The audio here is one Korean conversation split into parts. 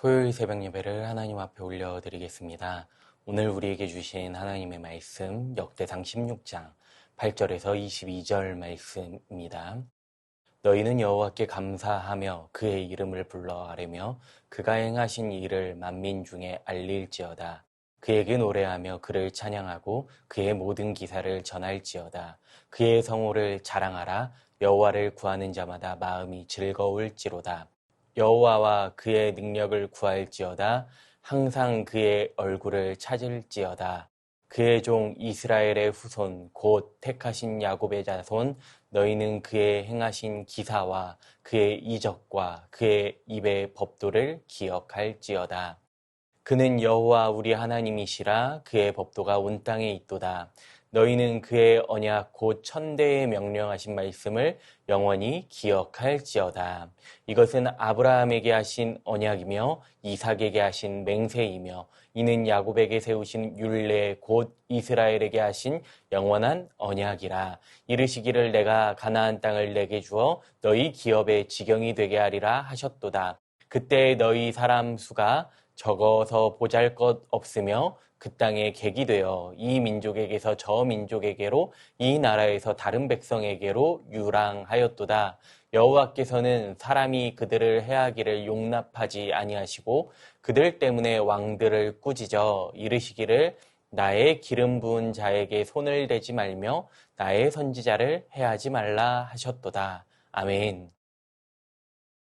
토요일 새벽 예배를 하나님 앞에 올려드리겠습니다. 오늘 우리에게 주신 하나님의 말씀 역대상 16장 8절에서 22절 말씀입니다. 너희는 여호와께 감사하며 그의 이름을 불러 아뢰며 그가 행하신 일을 만민 중에 알릴지어다. 그에게 노래하며 그를 찬양하고 그의 모든 기사를 전할지어다. 그의 성호를 자랑하라. 여호와를 구하는 자마다 마음이 즐거울지로다. 여호와와 그의 능력을 구할지어다. 항상 그의 얼굴을 찾을지어다. 그의 종 이스라엘의 후손 곧 택하신 야곱의 자손 너희는 그의 행하신 기사와 그의 이적과 그의 입의 법도를 기억할지어다. 그는 여호와 우리 하나님이시라. 그의 법도가 온 땅에 있도다. 너희는 그의 언약 곧 천대에 명령하신 말씀을 영원히 기억할지어다. 이것은 아브라함에게 하신 언약이며 이삭에게 하신 맹세이며 이는 야곱에게 세우신 율례 곧 이스라엘에게 하신 영원한 언약이라. 이르시기를 내가 가나안 땅을 내게 주어 너희 기업의 지경이 되게 하리라 하셨도다. 그때 너희 사람 수가 적어서 보잘것 없으며 그 땅에 객이 되어 이 민족에게서 저 민족에게로 이 나라에서 다른 백성에게로 유랑하였도다. 여호와께서는 사람이 그들을 해하기를 용납하지 아니하시고 그들 때문에 왕들을 꾸짖어 이르시기를 나의 기름 부은 자에게 손을 대지 말며 나의 선지자를 해하지 말라 하셨도다. 아멘.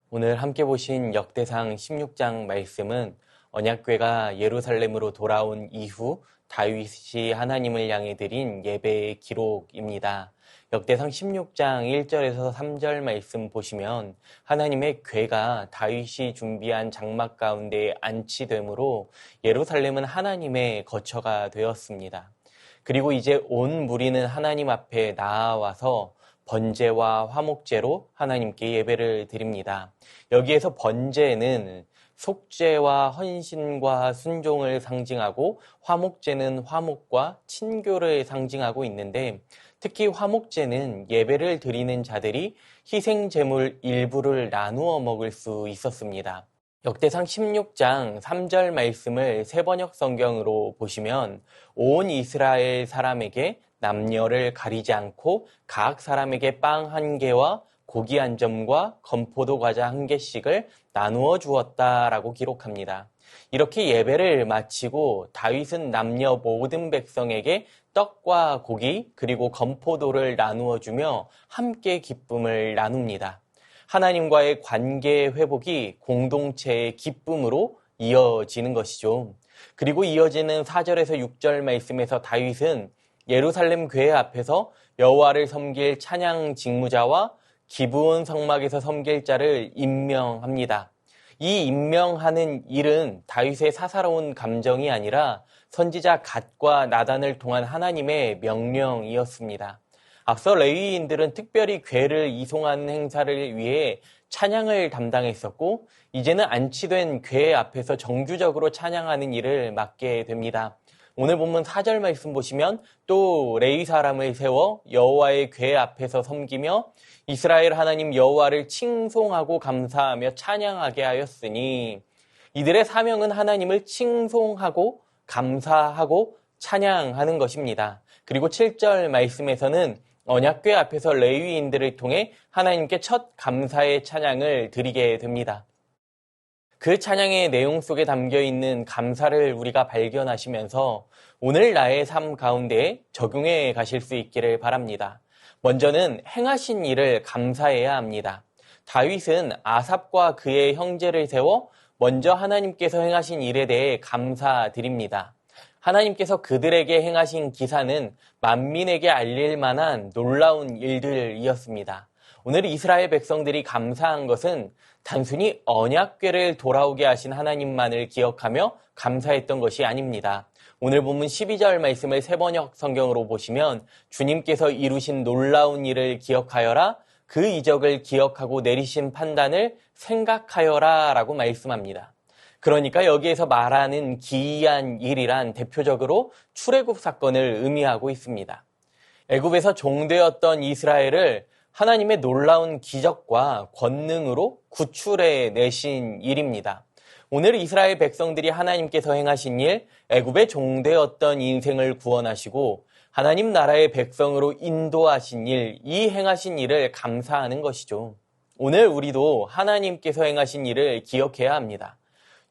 오늘 함께 보신 역대상 16장 말씀은 언약궤가 예루살렘으로 돌아온 이후 다윗이 하나님을 향해 드린 예배의 기록입니다. 역대상 16장 1절에서 3절 말씀 보시면 하나님의 궤가 다윗이 준비한 장막 가운데 안치되므로 예루살렘은 하나님의 거처가 되었습니다. 그리고 이제 온 무리는 하나님 앞에 나아와서 번제와 화목제로 하나님께 예배를 드립니다. 여기에서 번제는 속죄와 헌신과 순종을 상징하고 화목제는 화목과 친교를 상징하고 있는데 특히 화목제는 예배를 드리는 자들이 희생제물 일부를 나누어 먹을 수 있었습니다. 역대상 16장 3절 말씀을 세번역 성경으로 보시면 온 이스라엘 사람에게 남녀를 가리지 않고 각 사람에게 빵 한 개와 고기 한 점과 건포도 과자 한 개씩을 나누어 주었다라고 기록합니다. 이렇게 예배를 마치고 다윗은 남녀 모든 백성에게 떡과 고기 그리고 건포도를 나누어 주며 함께 기쁨을 나눕니다. 하나님과의 관계 회복이 공동체의 기쁨으로 이어지는 것이죠. 그리고 이어지는 4절에서 6절 말씀에서 다윗은 예루살렘 궤 앞에서 여호와를 섬길 찬양 직무자와 기브온 성막에서 섬길 자를 임명합니다. 이 임명하는 일은 다윗의 사사로운 감정이 아니라 선지자 갓과 나단을 통한 하나님의 명령이었습니다. 앞서 레위인들은 특별히 궤를 이송하는 행사를 위해 찬양을 담당했었고 이제는 안치된 궤 앞에서 정규적으로 찬양하는 일을 맡게 됩니다. 오늘 본문 4절 말씀 보시면 또 레위 사람을 세워 여호와의 궤 앞에서 섬기며 이스라엘 하나님 여호와를 칭송하고 감사하며 찬양하게 하였으니 이들의 사명은 하나님을 칭송하고 감사하고 찬양하는 것입니다. 그리고 7절 말씀에서는 언약궤 앞에서 레위인들을 통해 하나님께 첫 감사의 찬양을 드리게 됩니다. 그 찬양의 내용 속에 담겨있는 감사를 우리가 발견하시면서 오늘 나의 삶 가운데 적용해 가실 수 있기를 바랍니다. 먼저는 행하신 일을 감사해야 합니다. 다윗은 아삽과 그의 형제를 세워 먼저 하나님께서 행하신 일에 대해 감사드립니다. 하나님께서 그들에게 행하신 기사는 만민에게 알릴 만한 놀라운 일들이었습니다. 오늘 이스라엘 백성들이 감사한 것은 단순히 언약궤를 돌아오게 하신 하나님만을 기억하며 감사했던 것이 아닙니다. 오늘 본문 12절 말씀을 세번역 성경으로 보시면 주님께서 이루신 놀라운 일을 기억하여라, 그 이적을 기억하고 내리신 판단을 생각하여라 라고 말씀합니다. 그러니까 여기에서 말하는 기이한 일이란 대표적으로 출애굽 사건을 의미하고 있습니다. 애굽에서 종되었던 이스라엘을 하나님의 놀라운 기적과 권능으로 구출해 내신 일입니다. 오늘 이스라엘 백성들이 하나님께서 행하신 일, 애굽의 종되었던 인생을 구원하시고 하나님 나라의 백성으로 인도하신 일, 이 행하신 일을 감사하는 것이죠. 오늘 우리도 하나님께서 행하신 일을 기억해야 합니다.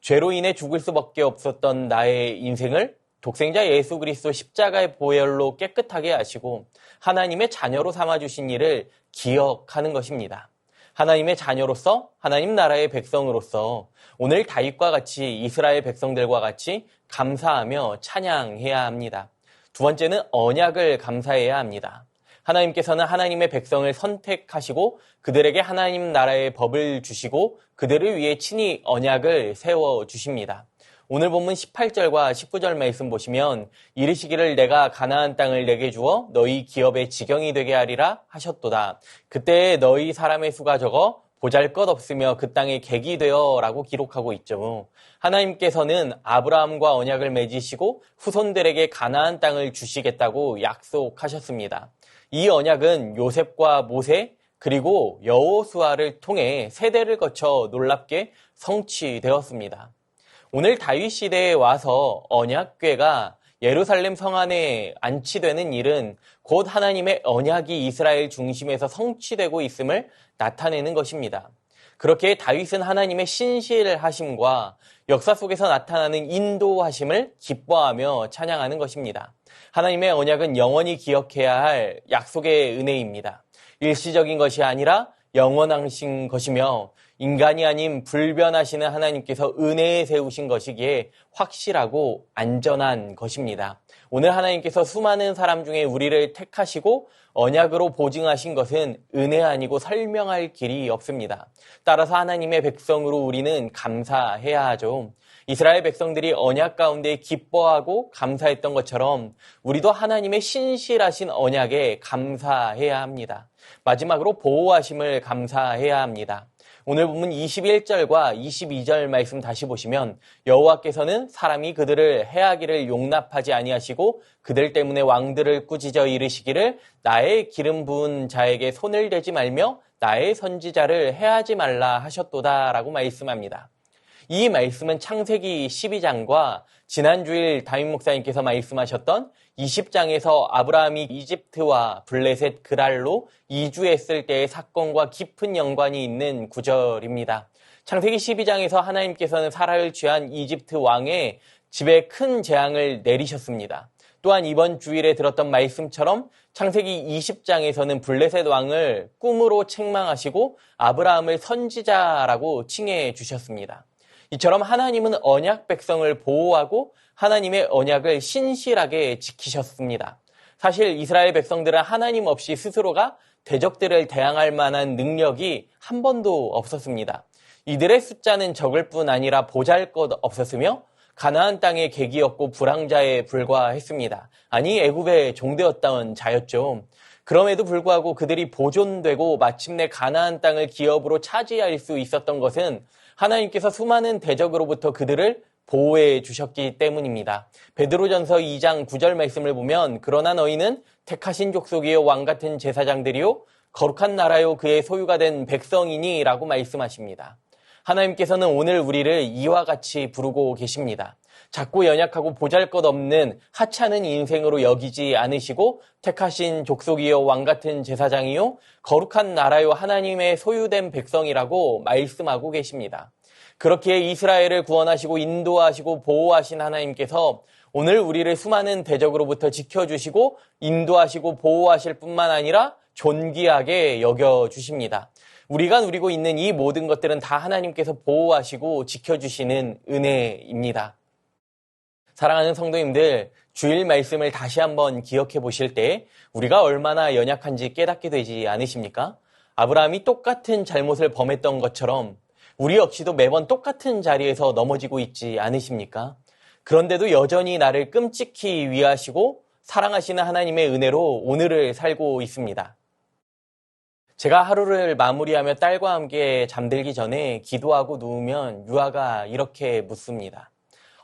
죄로 인해 죽을 수밖에 없었던 나의 인생을 독생자 예수 그리스도 십자가의 보혈로 깨끗하게 하시고 하나님의 자녀로 삼아주신 일을 기억하는 것입니다. 하나님의 자녀로서 하나님 나라의 백성으로서 오늘 다윗과 같이 이스라엘 백성들과 같이 감사하며 찬양해야 합니다. 두 번째는 언약을 감사해야 합니다. 하나님께서는 하나님의 백성을 선택하시고 그들에게 하나님 나라의 법을 주시고 그들을 위해 친히 언약을 세워주십니다. 오늘 본문 18절과 19절 말씀 보시면 이르시기를 내가 가나안 땅을 내게 주어 너희 기업의 지경이 되게 하리라 하셨도다. 그때 너희 사람의 수가 적어 보잘것없으며 그 땅에 객이 되어 라고 기록하고 있죠. 하나님께서는 아브라함과 언약을 맺으시고 후손들에게 가나안 땅을 주시겠다고 약속하셨습니다. 이 언약은 요셉과 모세 그리고 여호수아를 통해 세대를 거쳐 놀랍게 성취되었습니다. 오늘 다윗 시대에 와서 언약궤가 예루살렘 성 안에 안치되는 일은 곧 하나님의 언약이 이스라엘 중심에서 성취되고 있음을 나타내는 것입니다. 그렇게 다윗은 하나님의 신실하심과 역사 속에서 나타나는 인도하심을 기뻐하며 찬양하는 것입니다. 하나님의 언약은 영원히 기억해야 할 약속의 은혜입니다. 일시적인 것이 아니라 영원하신 것이며 인간이 아닌 불변하시는 하나님께서 은혜에 세우신 것이기에 확실하고 안전한 것입니다. 오늘 하나님께서 수많은 사람 중에 우리를 택하시고 언약으로 보증하신 것은 은혜 아니고 설명할 길이 없습니다. 따라서 하나님의 백성으로 우리는 감사해야 하죠. 이스라엘 백성들이 언약 가운데 기뻐하고 감사했던 것처럼 우리도 하나님의 신실하신 언약에 감사해야 합니다. 마지막으로 보호하심을 감사해야 합니다. 오늘 본문 21절과 22절 말씀 다시 보시면 여호와께서는 사람이 그들을 해하기를 용납하지 아니하시고 그들 때문에 왕들을 꾸짖어 이르시기를 나의 기름 부은 자에게 손을 대지 말며 나의 선지자를 해하지 말라 하셨도다 라고 말씀합니다. 이 말씀은 창세기 12장과 지난주일 담임 목사님께서 말씀하셨던 20장에서 아브라함이 이집트와 블레셋 그랄로 이주했을 때의 사건과 깊은 연관이 있는 구절입니다. 창세기 12장에서 하나님께서는 사라를 취한 이집트 왕의 집에 큰 재앙을 내리셨습니다. 또한 이번 주일에 들었던 말씀처럼 창세기 20장에서는 블레셋 왕을 꿈으로 책망하시고 아브라함을 선지자라고 칭해 주셨습니다. 이처럼 하나님은 언약 백성을 보호하고 하나님의 언약을 신실하게 지키셨습니다. 사실 이스라엘 백성들은 하나님 없이 스스로가 대적들을 대항할 만한 능력이 한 번도 없었습니다. 이들의 숫자는 적을 뿐 아니라 보잘것없었으며 가나안 땅의 객이었고 불황자에 불과했습니다. 아니 애굽의 종되었던 자였죠. 그럼에도 불구하고 그들이 보존되고 마침내 가나안 땅을 기업으로 차지할 수 있었던 것은 하나님께서 수많은 대적으로부터 그들을 보호해 주셨기 때문입니다. 베드로전서 2장 9절 말씀을 보면 그러나 너희는 택하신 족속이요 왕같은 제사장들이요 거룩한 나라요 그의 소유가 된 백성이니 라고 말씀하십니다. 하나님께서는 오늘 우리를 이와 같이 부르고 계십니다. 작고 연약하고 보잘것없는 하찮은 인생으로 여기지 않으시고 택하신 족속이요 왕같은 제사장이요 거룩한 나라요 하나님의 소유된 백성이라고 말씀하고 계십니다. 그렇기에 이스라엘을 구원하시고 인도하시고 보호하신 하나님께서 오늘 우리를 수많은 대적으로부터 지켜주시고 인도하시고 보호하실 뿐만 아니라 존귀하게 여겨주십니다. 우리가 누리고 있는 이 모든 것들은 다 하나님께서 보호하시고 지켜주시는 은혜입니다. 사랑하는 성도님들, 주일 말씀을 다시 한번 기억해 보실 때 우리가 얼마나 연약한지 깨닫게 되지 않으십니까? 아브라함이 똑같은 잘못을 범했던 것처럼 우리 역시도 매번 똑같은 자리에서 넘어지고 있지 않으십니까? 그런데도 여전히 나를 끔찍히 위하시고 사랑하시는 하나님의 은혜로 오늘을 살고 있습니다. 제가 하루를 마무리하며 딸과 함께 잠들기 전에 기도하고 누우면 유아가 이렇게 묻습니다.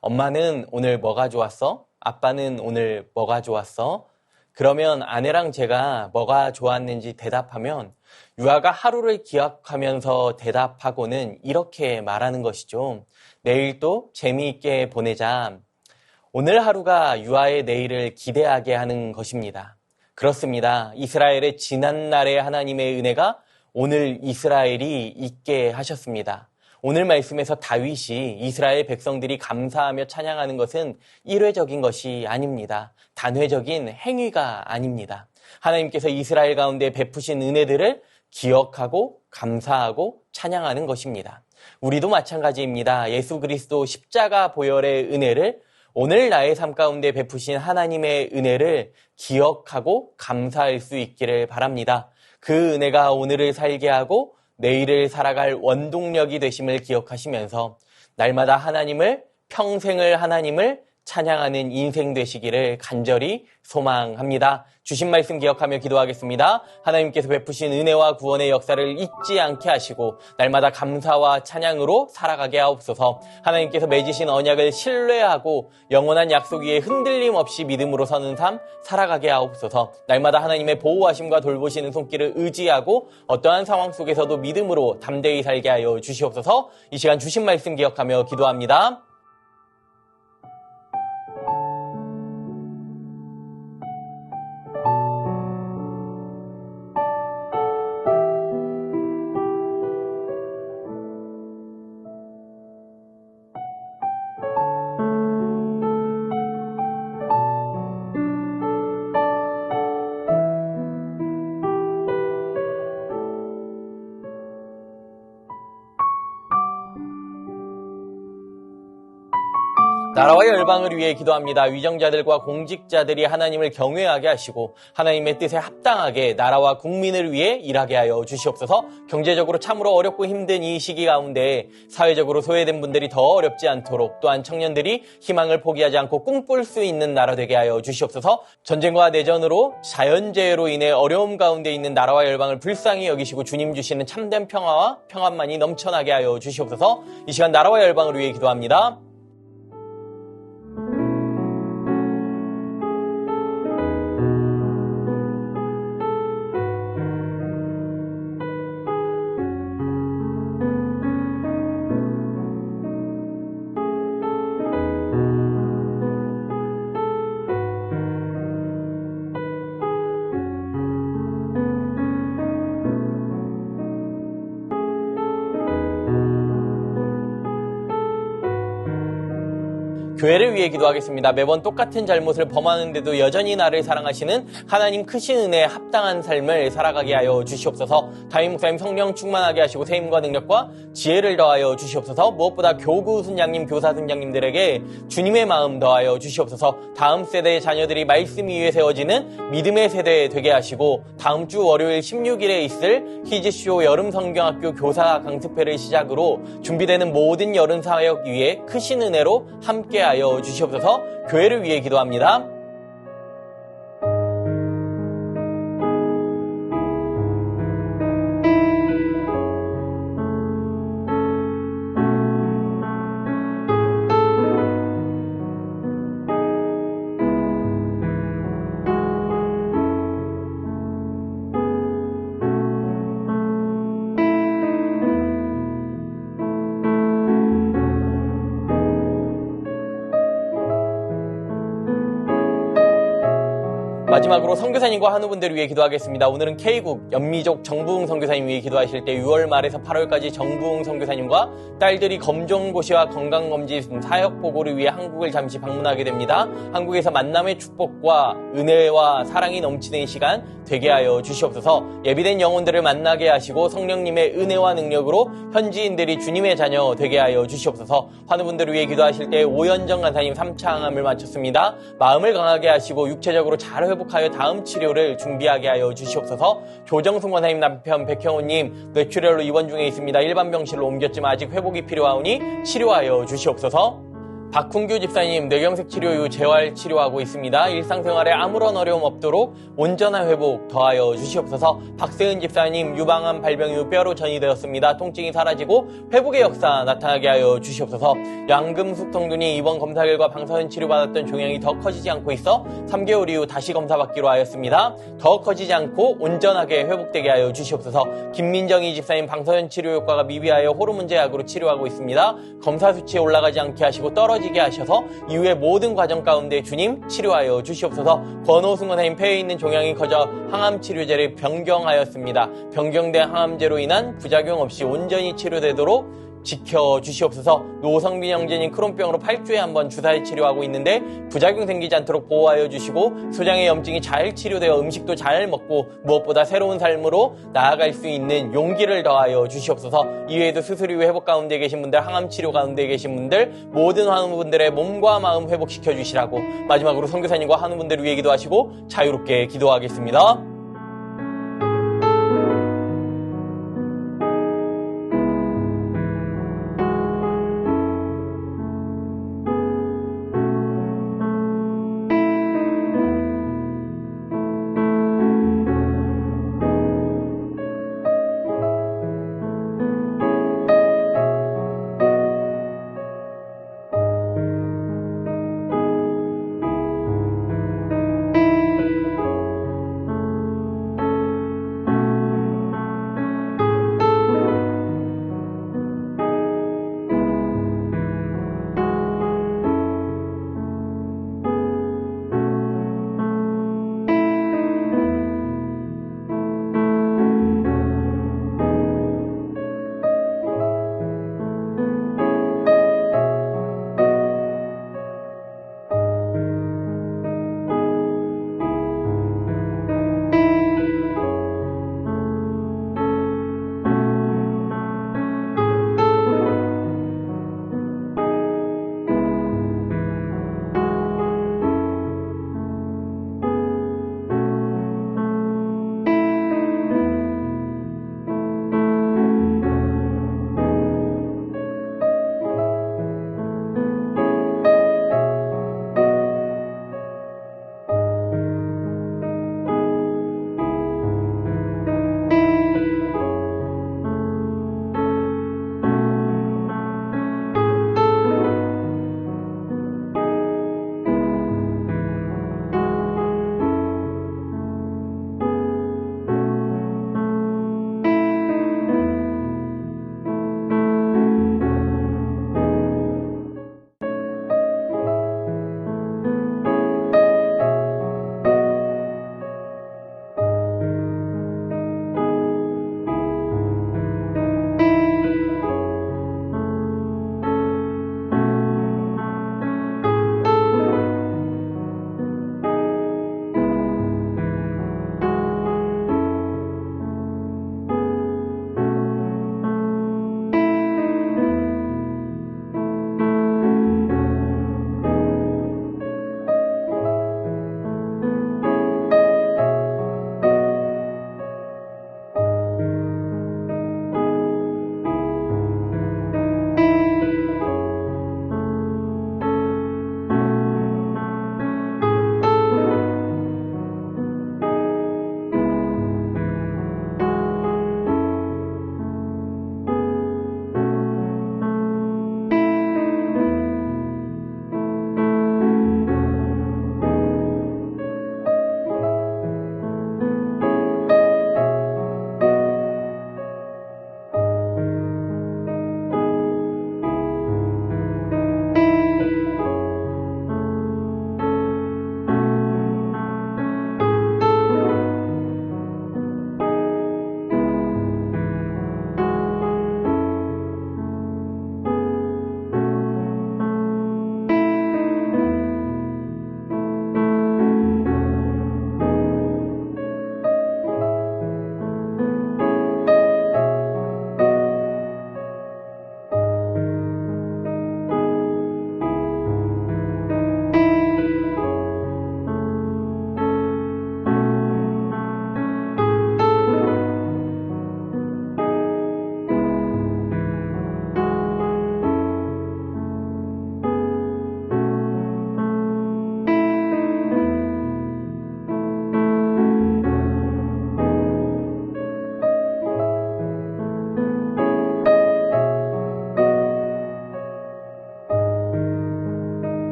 엄마는 오늘 뭐가 좋았어? 아빠는 오늘 뭐가 좋았어? 그러면 아내랑 제가 뭐가 좋았는지 대답하면 유아가 하루를 기억하면서 대답하고는 이렇게 말하는 것이죠. 내일도 재미있게 보내자. 오늘 하루가 유아의 내일을 기대하게 하는 것입니다. 그렇습니다. 이스라엘의 지난날의 하나님의 은혜가 오늘 이스라엘이 있게 하셨습니다. 오늘 말씀에서 다윗이 이스라엘 백성들이 감사하며 찬양하는 것은 일회적인 것이 아닙니다. 단회적인 행위가 아닙니다. 하나님께서 이스라엘 가운데 베푸신 은혜들을 기억하고 감사하고 찬양하는 것입니다. 우리도 마찬가지입니다. 예수 그리스도 십자가 보혈의 은혜를 오늘 나의 삶 가운데 베푸신 하나님의 은혜를 기억하고 감사할 수 있기를 바랍니다. 그 은혜가 오늘을 살게 하고 내일을 살아갈 원동력이 되심을 기억하시면서 날마다 하나님을, 평생을 하나님을 찬양하는 인생 되시기를 간절히 소망합니다. 주신 말씀 기억하며 기도하겠습니다. 하나님께서 베푸신 은혜와 구원의 역사를 잊지 않게 하시고 날마다 감사와 찬양으로 살아가게 하옵소서. 하나님께서 맺으신 언약을 신뢰하고 영원한 약속 위에 흔들림 없이 믿음으로 서는 삶 살아가게 하옵소서. 날마다 하나님의 보호하심과 돌보시는 손길을 의지하고 어떠한 상황 속에서도 믿음으로 담대히 살게 하여 주시옵소서. 이 시간 주신 말씀 기억하며 기도합니다. 나라와 열방을 위해 기도합니다. 위정자들과 공직자들이 하나님을 경외하게 하시고 하나님의 뜻에 합당하게 나라와 국민을 위해 일하게 하여 주시옵소서. 경제적으로 참으로 어렵고 힘든 이 시기 가운데 사회적으로 소외된 분들이 더 어렵지 않도록, 또한 청년들이 희망을 포기하지 않고 꿈꿀 수 있는 나라 되게 하여 주시옵소서. 전쟁과 내전으로 자연재해로 인해 어려움 가운데 있는 나라와 열방을 불쌍히 여기시고 주님 주시는 참된 평화와 평안만이 넘쳐나게 하여 주시옵소서. 이 시간 나라와 열방을 위해 기도합니다. 교회를 위해 기도하겠습니다. 매번 똑같은 잘못을 범하는데도 여전히 나를 사랑하시는 하나님 크신 은혜에 합당한 삶을 살아가게 하여 주시옵소서. 담임 목사님 성령 충만하게 하시고 세임과 능력과 지혜를 더하여 주시옵소서. 무엇보다 교구 순장님, 교사 순장님들에게 주님의 마음 더하여 주시옵소서. 다음 세대의 자녀들이 말씀 위에 세워지는 믿음의 세대 되게 하시고 다음 주 월요일 16일에 있을 히지쇼 여름성경학교 교사 강습회를 시작으로 준비되는 모든 여름 사역 위에 크신 은혜로 함께 하여 주시옵소서. 교회를 위해 기도합니다. 마지막으로 선교사님과 한우분들을 위해 기도하겠습니다. 오늘은 K국 연미족 정부흥 선교사님 위해 기도하실 때 6월 말에서 8월까지 정부흥 선교사님과 딸들이 검정고시와 건강검진 사역보고를 위해 한국을 잠시 방문하게 됩니다. 한국에서 만남의 축복과 은혜와 사랑이 넘치는 시간 되게 하여 주시옵소서. 예비된 영혼들을 만나게 하시고 성령님의 은혜와 능력으로 현지인들이 주님의 자녀 되게 하여 주시옵소서. 환우분들을 위해 기도하실 때 오현정 간사님 3차 항암을 마쳤습니다. 마음을 강하게 하시고 육체적으로 잘 회복하여 다음 치료를 준비하게 하여 주시옵소서. 조정승 권사님 남편 백형우님 뇌출혈로 입원 중에 있습니다. 일반 병실로 옮겼지만 아직 회복이 필요하오니 치료하여 주시옵소서. 박훈규 집사님 뇌경색 치료 이후 재활 치료하고 있습니다. 일상생활에 아무런 어려움 없도록 온전한 회복 더하여 주시옵소서. 박세은 집사님 유방암 발병 이후 뼈로 전이되었습니다. 통증이 사라지고 회복의 역사 나타나게 하여 주시옵소서. 양금숙 성도님 이번 검사 결과 방사선 치료받았던 종양이 더 커지지 않고 있어 3개월 이후 다시 검사받기로 하였습니다. 더 커지지 않고 온전하게 회복되게 하여 주시옵소서. 김민정희 집사님 방사선 치료 효과가 미비하여 호르몬 제약으로 치료하고 있습니다. 검사 수치에 올라가지 않게 하시고 떨어지게 하셔서 이후의 모든 과정 가운데 주님 치료하여 주시옵소서. 권호승 원사님 폐에 있는 종양이 커져 항암 치료제를 변경하였습니다. 변경된 항암제로 인한 부작용 없이 온전히 치료되도록 지켜주시옵소서. 노성빈 형제님 크론병으로 8주에 한 번 주사에 치료하고 있는데 부작용 생기지 않도록 보호하여 주시고 소장의 염증이 잘 치료되어 음식도 잘 먹고 무엇보다 새로운 삶으로 나아갈 수 있는 용기를 더하여 주시옵소서. 이외에도 수술 이후 회복 가운데 계신 분들, 항암 치료 가운데 계신 분들, 모든 환우분들의 몸과 마음 회복시켜 주시라고 마지막으로 선교사님과 환우분들 위해 기도하시고 자유롭게 기도하겠습니다.